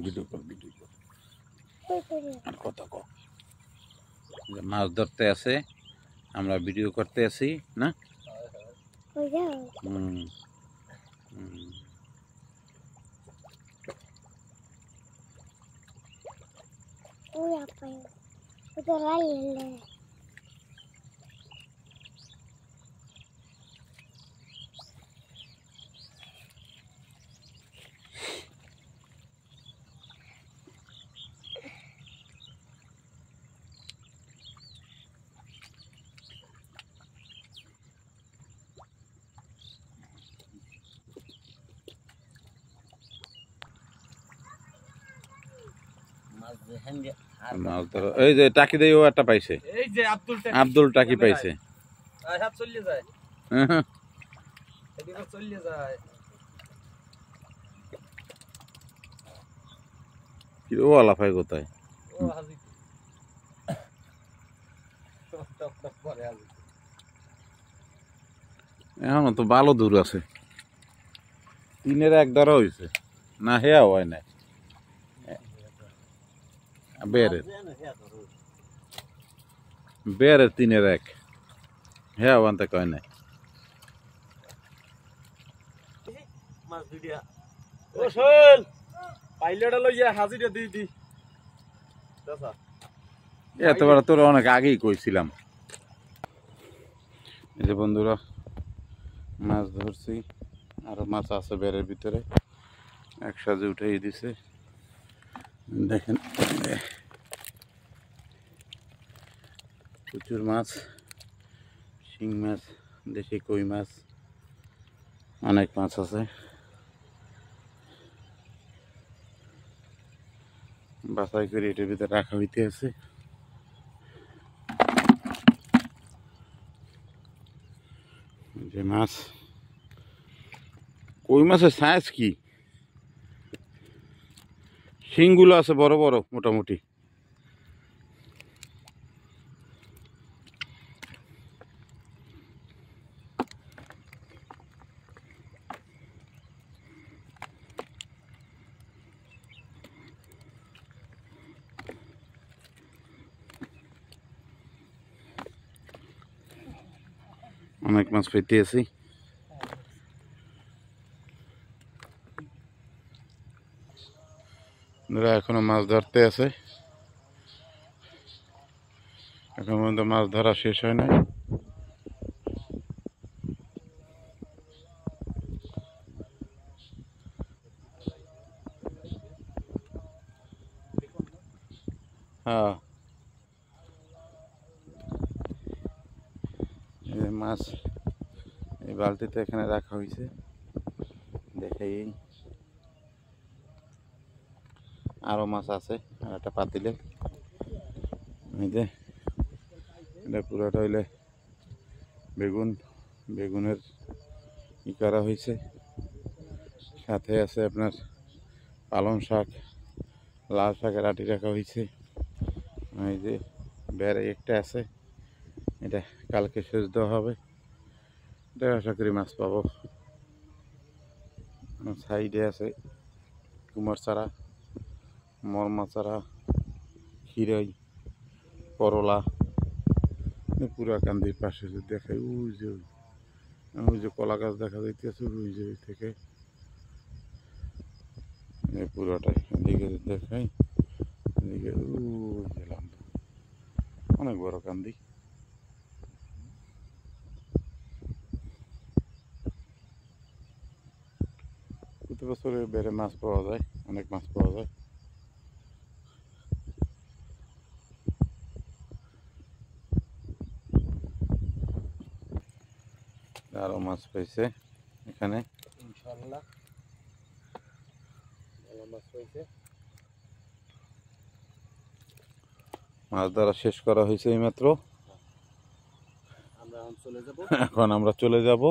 video কর আর কথা কও যে মাছ ধরতে আছে আমরা ভিডিও করতে আছি না মাছ ধরো এই যে টাকি দেই ও একটা পাইছে এই যে আব্দুল টাকি পাইছে হাত চলে যায় এদিকে চলে যায় কি ও আলাফাই কোথায় ও হাজি করে হাজি এখন তো ভালো দূর আছে তিনের এক ধরা হয়েছে না হেয়া হয় না বেড়ের তিনের এক হেয়া আনতে কয় নাই মাছ ভিডিয়া ও শোল পাইলেটা লইয়া হাজিরা দি দি দাদা এতবার তোর অনেক আগেই কইছিলাম এই যে বন্ধুরা মাছ ধরছি আরো মাছ আছে বেড়ের ভিতরে একসাথে উঠাই দিছে দেখেন প্রচুর মাছ শিং মাছ দেশি কই মাছ অনেক মাছ আছে বাছাই করে এটার ভিতরে রাখা হইতে আছে যে মাছ কই মাছের সাইজ কি শিংগুলো আছে বড় বড় মোটামুটি অনেক মাছ পেতে আছি এখনো মাছ ধরতে আছে এখন পর্যন্ত মাছ ধরা শেষ হয় না হ্যাঁ মাছ এই বালতিতে এখানে রাখা হয়েছে দেখেই আরো মাছ আছে আর একটা পাতিলে এই যে এটা পুরোটা হইলে বেগুনের ই করা হয়েছে সাথে আছে আপনার পালং শাক লাল শাকের আটি রাখা হয়েছে এই যে বেড়ে একটা আছে এটা কালকে সেচ দেওয়া হবে এটা আশা করি মাছ পাবো সাইডে আছে কুমার চারা মরমা চারা খিরাই করলা পুরা কান্দির পাশে যে দেখাই ওই যে কলা গাছ দেখা যাইতেছে ওই যে থেকে পুরোটাই এদিকে দেখাই এদিকে গেলাম অনেক বড় কান্দি প্রতি বছরে বেড়ে মাছ পাওয়া যায় অনেক মাছ পাওয়া যায় আরো মাছ পাইছে এখানে ইনশাআল্লাহ ভালো মাছ পাইছে মাছ ধরা শেষ করা হয়েছে এইমাত্র আমরা এখন চলে যাব এখন আমরা চলে যাব